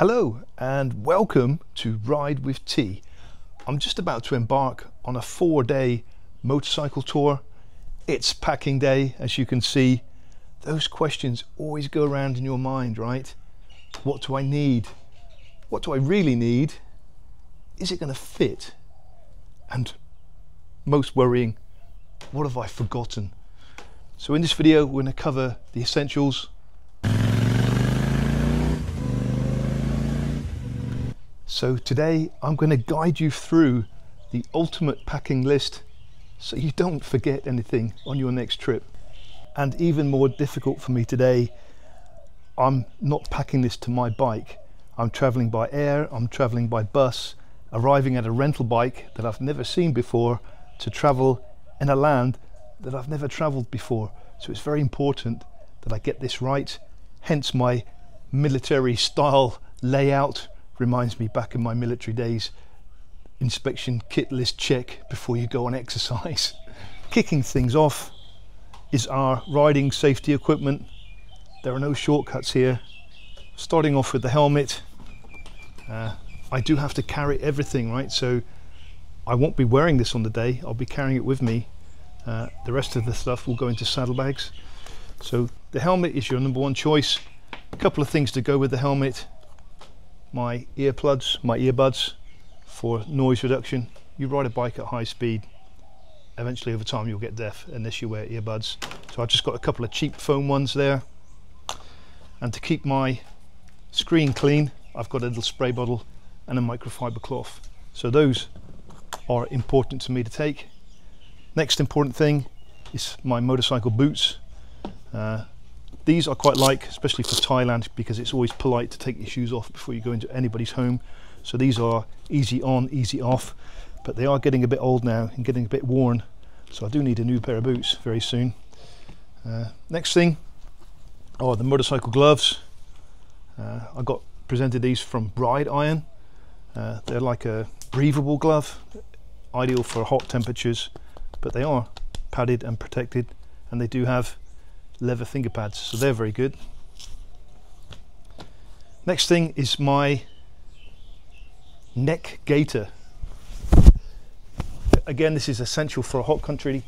Hello and welcome to Ride with T. I'm just about to embark on a 4-day motorcycle tour. It's packing day, as you can see. Those questions always go around in your mind, right? What do I need? What do I really need? Is it going to fit? And most worrying, what have I forgotten? So in this video we're going to cover the essentials. So today I'm going to guide you through the ultimate packing list so you don't forget anything on your next trip. And even more difficult for me today, I'm not packing this to my bike. I'm traveling by air, I'm traveling by bus, arriving at a rental bike that I've never seen before to travel in a land that I've never traveled before. So it's very important that I get this right, hence my military style layout. Reminds me back in my military days, inspection kit list check before you go on exercise. Kicking things off is our riding safety equipment. There are no shortcuts here. Starting off with the helmet. I do have to carry everything, right? So I won't be wearing this on the day, I'll be carrying it with me. The rest of the stuff will go into saddlebags. So the helmet is your number one choice. A couple of things to go with the helmet. My earbuds for noise reduction. You ride a bike at high speed, eventually over time you'll get deaf unless you wear earbuds. So I've just got a couple of cheap foam ones there. And to keep my screen clean, I've got a little spray bottle and a microfiber cloth. So those are important to me to take. Next important thing is my motorcycle boots. These I quite like, especially for Thailand, because it's always polite to take your shoes off before you go into anybody's home. So these are easy on, easy off, but they are getting a bit old now and getting a bit worn. So I do need a new pair of boots very soon. Next thing are the motorcycle gloves. I got presented these from Bride Iron. They're like a breathable glove, ideal for hot temperatures, but they are padded and protected, and they do have leather finger pads, so they're very good. Next thing is my neck gaiter. Again, this is essential for a hot country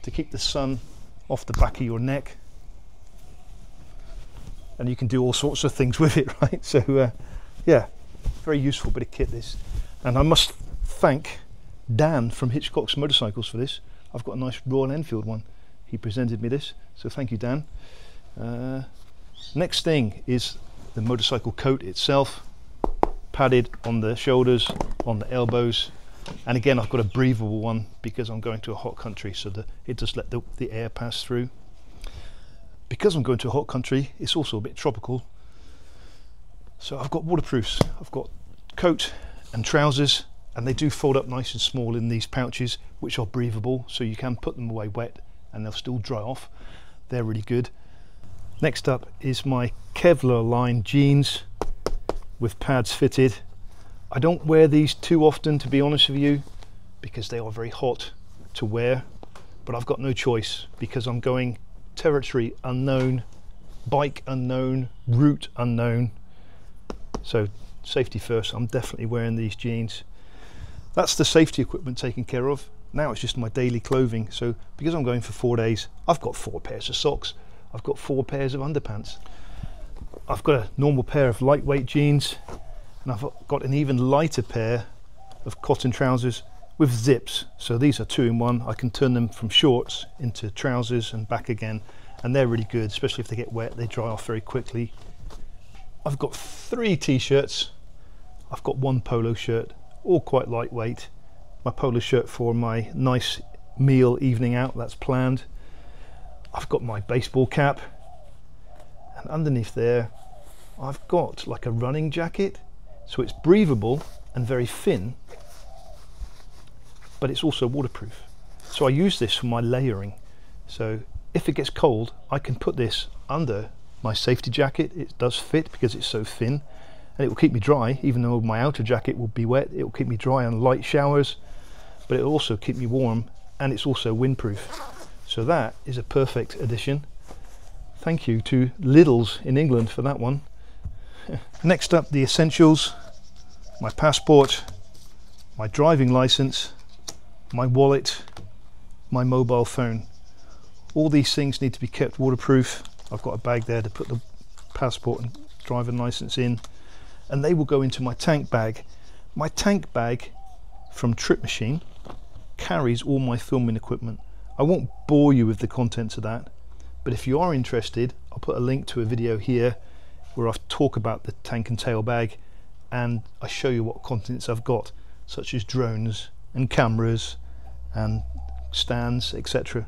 to keep the sun off the back of your neck, and you can do all sorts of things with it, right? So yeah, very useful bit of kit this. And I must thank Dan from Hitchcock's Motorcycles for this. I've got a nice Royal Enfield one. He presented me this, so thank you, Dan. Next thing is the motorcycle coat itself, padded on the shoulders, on the elbows, and again I've got a breathable one because I'm going to a hot country, so that it just let the air pass through. Because I'm going to a hot country, it's also a bit tropical, so I've got waterproofs. I've got coat and trousers, and they do fold up nice and small in these pouches, which are breathable, so you can put them away wet and they'll still dry off. They're really good. Next up is my Kevlar line jeans with pads fitted. I don't wear these too often, to be honest with you, because they are very hot to wear, but I've got no choice because I'm going territory unknown, bike unknown, route unknown. So safety first, I'm definitely wearing these jeans. That's the safety equipment taken care of. Now it's just my daily clothing. So because I'm going for 4 days, I've got 4 pairs of socks, I've got 4 pairs of underpants, I've got a normal pair of lightweight jeans, and I've got an even lighter pair of cotton trousers with zips. So these are 2-in-1. I can turn them from shorts into trousers and back again, and they're really good, especially if they get wet. They dry off very quickly. I've got 3 t-shirts, I've got 1 polo shirt, all quite lightweight. My polo shirt for my nice meal evening out, that's planned. I've got my baseball cap, and underneath there I've got like a running jacket, so it's breathable and very thin, but it's also waterproof. So I use this for my layering, so if it gets cold I can put this under my safety jacket. It does fit because it's so thin, and it will keep me dry. Even though my outer jacket will be wet, it will keep me dry on light showers, but it'll also keep me warm, and it's also windproof. So that is a perfect addition. Thank you to Lidl's in England for that one. Next up, the essentials: my passport, my driving license, my wallet, my mobile phone. All these things need to be kept waterproof. I've got a bag there to put the passport and driving license in, and they will go into my tank bag. My tank bag from Trip Machine carries all my filming equipment. I won't bore you with the contents of that, but if you are interested, I'll put a link to a video here where I talk about the tank and tail bag, and I show you what contents I've got, such as drones and cameras and stands, etc.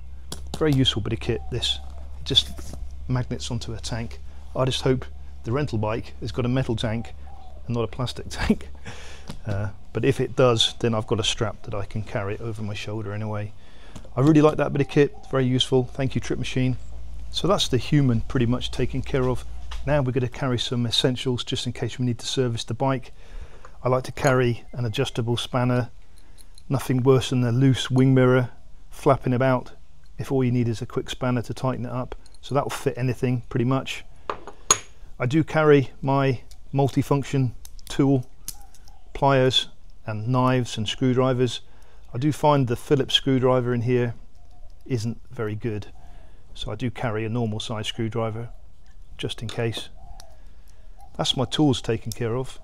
Very useful bit of kit, this. It just magnets onto a tank. I just hope the rental bike has got a metal tank and not a plastic tank. But if it does, then I've got a strap that I can carry it over my shoulder anyway. I really like that bit of kit, very useful. Thank you, Trip Machine. So that's the human pretty much taken care of. Now we're going to carry some essentials just in case we need to service the bike. I like to carry an adjustable spanner, nothing worse than a loose wing mirror flapping about if all you need is a quick spanner to tighten it up. So that will fit anything pretty much. I do carry my multifunction tool, pliers and knives and screwdrivers. I do find the Phillips screwdriver in here isn't very good, so I do carry a normal size screwdriver just in case. That's my tools taken care of.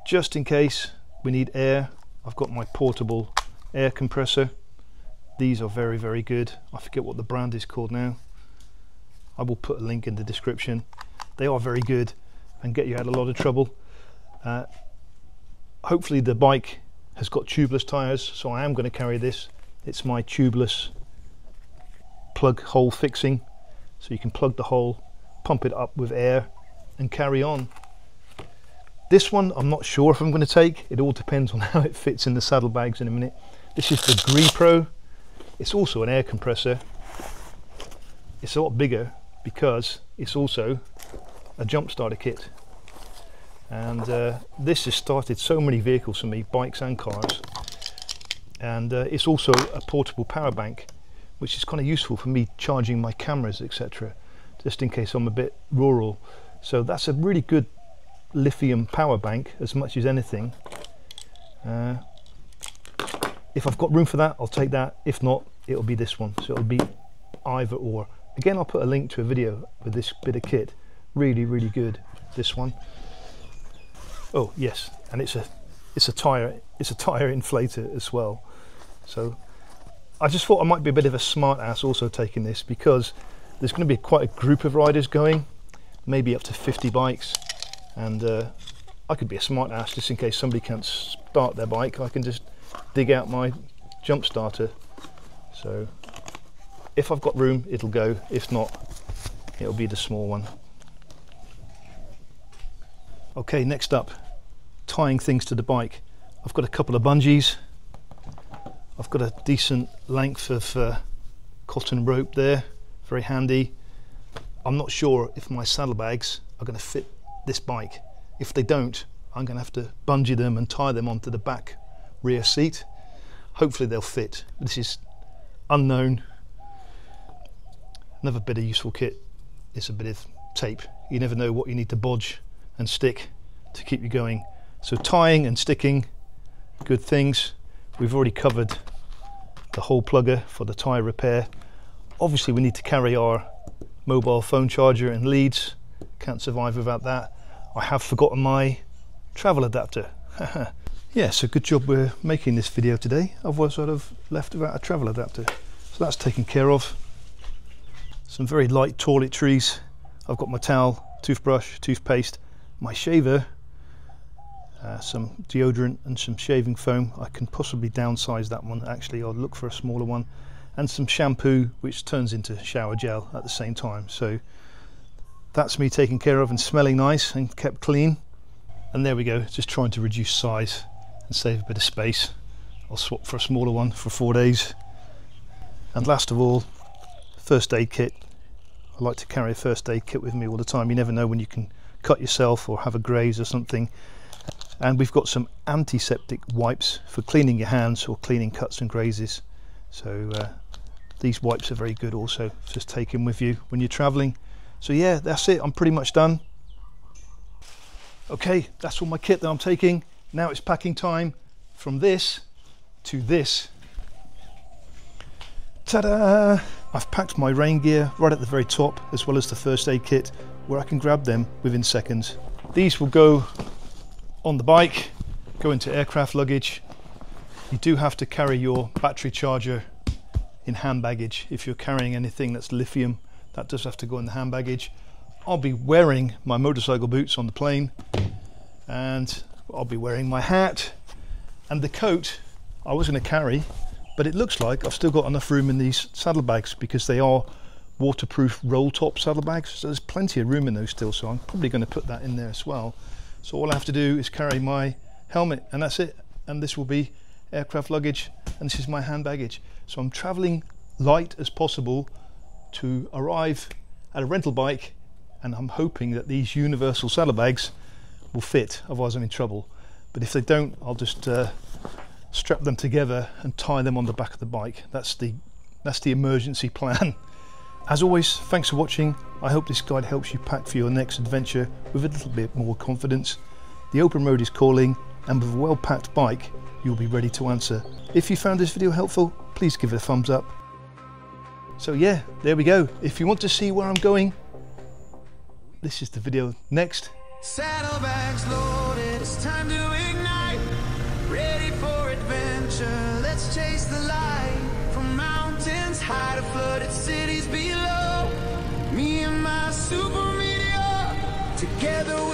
Just in case we need air, I've got my portable air compressor. These are very, very good. I forget what the brand is called now. I will put a link in the description. They are very good and get you out of a lot of trouble. Hopefully the bike has got tubeless tyres, so I am going to carry this. It's my tubeless plug hole fixing, so you can plug the hole, pump it up with air and carry on. This one I'm not sure if I'm going to take. It all depends on how it fits in the saddlebags in a minute. This is the Gree Pro. It's also an air compressor. It's a lot bigger because it's also a jump starter kit, and this has started so many vehicles for me, bikes and cars. And it's also a portable power bank, which is kind of useful for me charging my cameras, etc., just in case I'm a bit rural. So that's a really good lithium power bank as much as anything. If I've got room for that, I'll take that. If not, it'll be this one. So it'll be either or. Again, I'll put a link to a video with this bit of kit. Really, really good, this one. Oh yes, and it's a Tyre inflator as well. So I just thought I might be a bit of a smart ass also taking this, because there's going to be quite a group of riders going, maybe up to 50 bikes, and I could be a smart ass just in case somebody can't start their bike. I can just dig out my jump starter. So if I've got room, it'll go. If not, it'll be the small one. Okay, next up, tying things to the bike. I've got a couple of bungees. I've got a decent length of cotton rope there, very handy. I'm not sure if my saddlebags are going to fit this bike. If they don't, I'm going to have to bungee them and tie them onto the back rear seat. Hopefully they'll fit. This is unknown. Another bit of useful kit is a bit of tape. You never know what you need to bodge and stick to keep you going. So tying and sticking, good things. We've already covered the hole plugger for the tyre repair. Obviously we need to carry our mobile phone charger and leads. Can't survive without that. I have forgotten my travel adapter. Yeah, so good job we're making this video today. Otherwise I'd have left without a travel adapter. So that's taken care of. Some very light toiletries. I've got my towel, toothbrush, toothpaste, my shaver, some deodorant and some shaving foam. I can possibly downsize that one actually. I'll look for a smaller one, and some shampoo which turns into shower gel at the same time. So that's me taken care of and smelling nice and kept clean. And there we go, just trying to reduce size and save a bit of space. I'll swap for a smaller one for 4 days. And last of all, first aid kit. I like to carry a first aid kit with me all the time. You never know when you can cut yourself or have a graze or something. And we've got some antiseptic wipes for cleaning your hands or cleaning cuts and grazes. So these wipes are very good also, just take them with you when you're traveling. So yeah, that's it, I'm pretty much done. Okay, that's all my kit that I'm taking. Now it's packing time from this to this. Ta-da! I've packed my rain gear right at the very top, as well as the first aid kit, where I can grab them within seconds. These will go on the bike, go into aircraft luggage. You do have to carry your battery charger in hand baggage. If you're carrying anything that's lithium, that does have to go in the hand baggage. I'll be wearing my motorcycle boots on the plane, and I'll be wearing my hat, and the coat I was going to carry, but it looks like I've still got enough room in these saddlebags because they are waterproof roll top saddlebags, so there's plenty of room in those still, so I'm probably going to put that in there as well. So all I have to do is carry my helmet, and that's it, and this will be aircraft luggage, and this is my hand baggage. So I'm traveling light as possible to arrive at a rental bike, and I'm hoping that these universal saddlebags will fit, otherwise I'm in trouble. But if they don't, I'll just strap them together and tie them on the back of the bike. That's the emergency plan. As always, thanks for watching. I hope this guide helps you pack for your next adventure with a little bit more confidence. The open road is calling, and with a well-packed bike, you'll be ready to answer. If you found this video helpful, please give it a thumbs up. So yeah, there we go. If you want to see where I'm going, this is the video next. Saddlebags loaded, it's time to ignite. Ready for adventure, let's chase the light. From mountains high to flooded cities below. Me and my super meteor, together